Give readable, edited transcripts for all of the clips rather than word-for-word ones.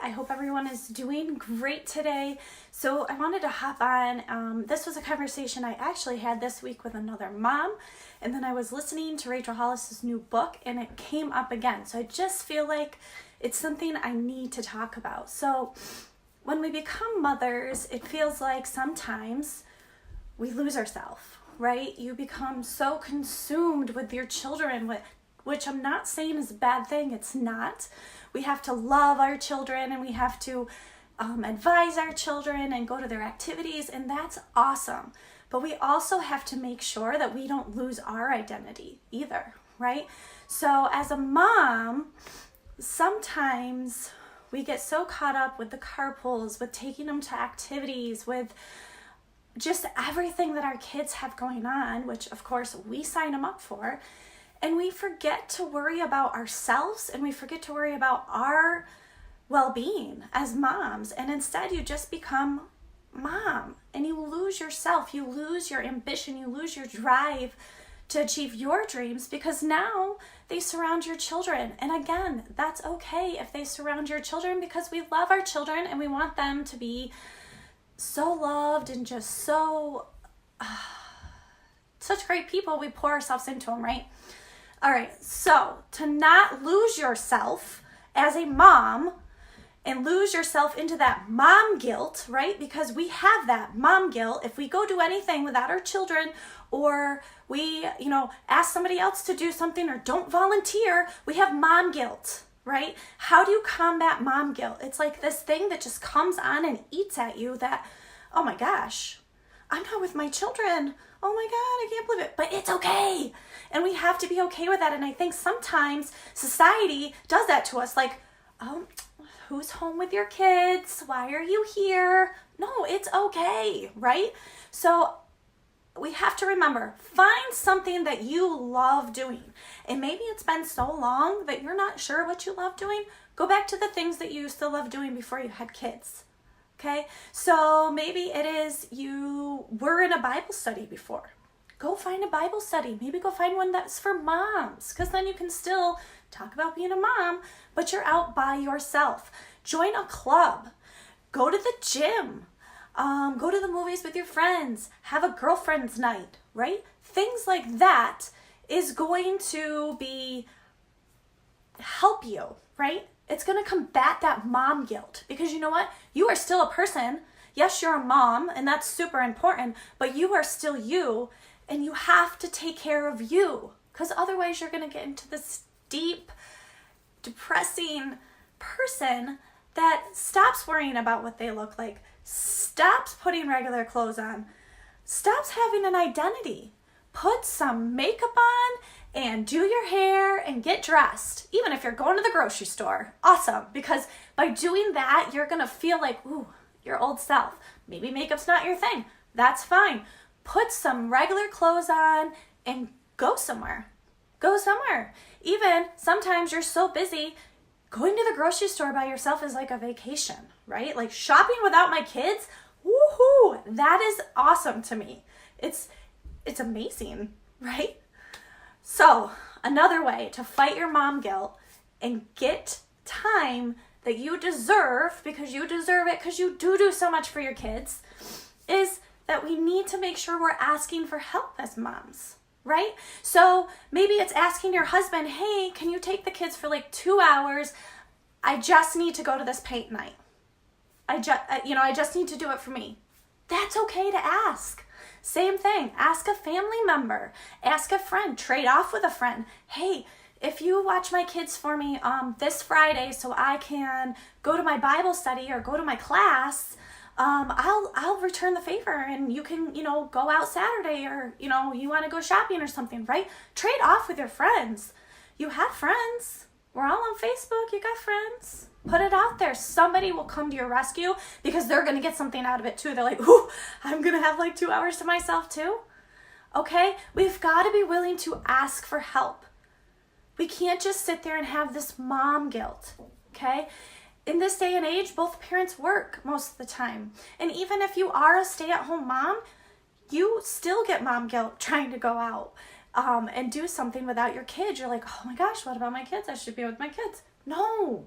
I hope everyone is doing great today. So I wanted to hop on. This was a conversation I actually had this week with another mom, and then I was listening to Rachel Hollis's new book, and it came up again. So I just feel like it's something I need to talk about. So when we become mothers, it feels like sometimes we lose ourselves, right? You become so consumed with your children, which I'm not saying is a bad thing. It's not. We have to love our children, and we have to advise our children and go to their activities, and that's awesome. But we also have to make sure that we don't lose our identity either, right? So as a mom, sometimes we get so caught up with the carpools, with taking them to activities, with just everything that our kids have going on, which of course we sign them up for, and we forget to worry about ourselves, and we forget to worry about our well-being as moms. And instead you just become mom, and you lose yourself, you lose your ambition, you lose your drive to achieve your dreams, because now they surround your children. And again, that's okay if they surround your children, because we love our children and we want them to be so loved and just so such great people. We pour ourselves into them, right? All right, so to not lose yourself as a mom and lose yourself into that mom guilt, right? Because we have that mom guilt. If we go do anything without our children, or we, ask somebody else to do something, or don't volunteer, we have mom guilt, right? How do you combat mom guilt? It's like this thing that just comes on and eats at you that, oh my gosh, I'm not with my children. Oh my God, I can't believe it. But it's okay. And we have to be okay with that. And I think sometimes society does that to us. Like, oh, who's home with your kids? Why are you here? No, it's okay, right? So we have to remember, find something that you love doing. And maybe it's been so long that you're not sure what you love doing. Go back to the things that you used to love doing before you had kids. Okay, so maybe it is you were in a Bible study before. Go find a Bible study. Maybe go find one that's for moms, because then you can still talk about being a mom, but you're out by yourself. Join a club. Go to the gym. Go to the movies with your friends. Have a girlfriend's night, right? Things like that is going to help you, right? It's going to combat that mom guilt, because you know what? You are still a person. Yes, you're a mom, and that's super important, but you are still you, and you have to take care of you, because otherwise you're going to get into this deep, depressing person that stops worrying about what they look like, stops putting regular clothes on, stops having an identity. Put some makeup on and do your hair and get dressed. Even if you're going to the grocery store, awesome. Because by doing that, you're going to feel like, ooh, your old self. Maybe makeup's not your thing. That's fine. Put some regular clothes on and go somewhere. Go somewhere. Even sometimes you're so busy, going to the grocery store by yourself is like a vacation, right? Like shopping without my kids, woohoo, that is awesome to me. It's amazing, right? So another way to fight your mom guilt and get time that you deserve, because you deserve it, because you do so much for your kids, is that we need to make sure we're asking for help as moms, right? So maybe it's asking your husband, hey, can you take the kids for like 2 hours? I just need to go to this paint night. I just need to do it for me. That's okay to ask. Same thing, ask a family member, ask a friend, trade off with a friend. Hey, if you watch my kids for me this Friday so I can go to my Bible study or go to my class, I'll return the favor, and you can, go out Saturday, or, you want to go shopping or something, right? Trade off with your friends. You have friends. We're all on Facebook. You got friends. Put it out there. Somebody will come to your rescue, because they're going to get something out of it too. They're like, ooh, I'm going to have like 2 hours to myself too. Okay? We've got to be willing to ask for help. We can't just sit there and have this mom guilt. Okay? In this day and age, both parents work most of the time. And even if you are a stay-at-home mom, you still get mom guilt trying to go out and do something without your kids. You're like, oh my gosh, what about my kids? I should be with my kids. No.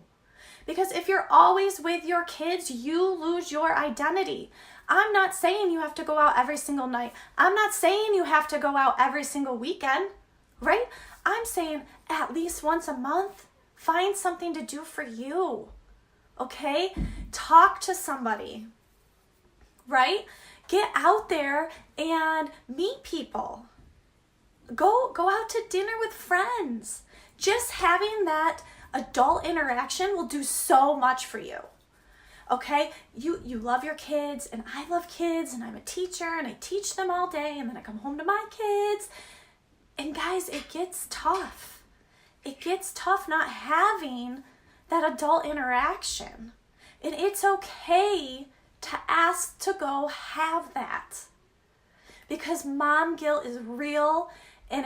Because if you're always with your kids, you lose your identity. I'm not saying you have to go out every single night. I'm not saying you have to go out every single weekend, right? I'm saying at least once a month, find something to do for you, okay? Talk to somebody, right? Get out there and meet people. Go out to dinner with friends. Just having that adult interaction will do so much for you. Okay, you love your kids, and I love kids, and I'm a teacher, and I teach them all day, and then I come home to my kids. And guys, it gets tough. It gets tough not having that adult interaction. And it's okay to ask to go have that. Because mom guilt is real, and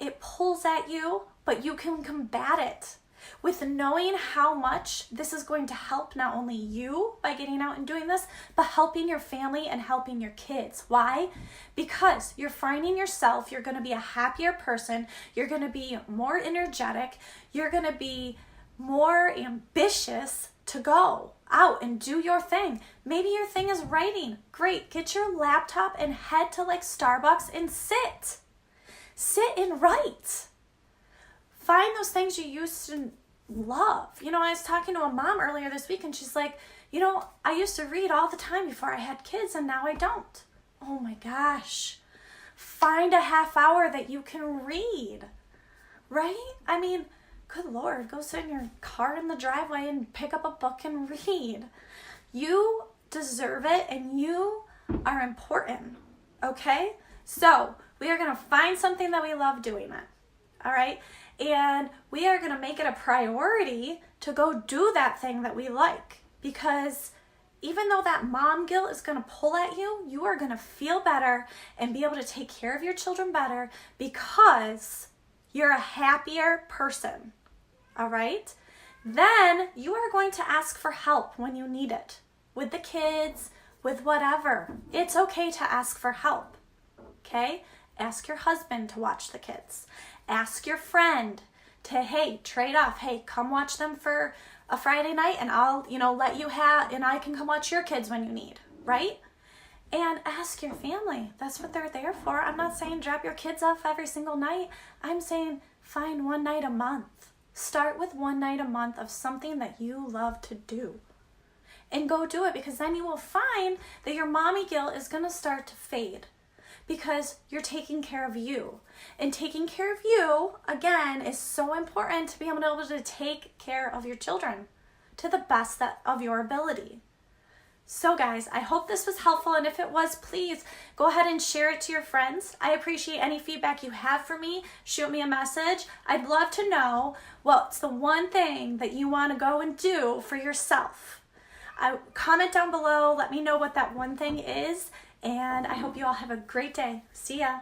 it pulls at you, but you can combat it with knowing how much this is going to help not only you by getting out and doing this, but helping your family and helping your kids. Why? Because you're finding yourself, you're going to be a happier person, you're going to be more energetic, you're going to be more ambitious to go out and do your thing. Maybe your thing is writing. Great. Get your laptop and head to like Starbucks and sit. Sit and write. Find those things you used to love. I was talking to a mom earlier this week, and she's like, I used to read all the time before I had kids, and now I don't. Oh my gosh. Find a half hour that you can read, right? I mean, good Lord, go sit in your car in the driveway and pick up a book and read. You deserve it, and you are important, okay? So we are going to find something that we love doing it, all right? And we are going to make it a priority to go do that thing that we like. Because even though that mom guilt is going to pull at you, you are going to feel better and be able to take care of your children better because you're a happier person. All right? Then you are going to ask for help when you need it. With the kids, with whatever. It's okay to ask for help. Okay? Ask your husband to watch the kids. Ask your friend to, hey, trade off. Hey, come watch them for a Friday night, and I'll, let you have, and I can come watch your kids when you need, right? And ask your family. That's what they're there for. I'm not saying drop your kids off every single night. I'm saying find one night a month. Start with one night a month of something that you love to do. And go do it, because then you will find that your mommy guilt is going to start to fade. Because you're taking care of you. And taking care of you, again, is so important to be able to take care of your children to the best of your ability. So guys, I hope this was helpful, and if it was, please go ahead and share it to your friends. I appreciate any feedback you have for me. Shoot me a message. I'd love to know what's the one thing that you want to go and do for yourself. Comment down below. Let me know what that one thing is. And I hope you all have a great day. See ya.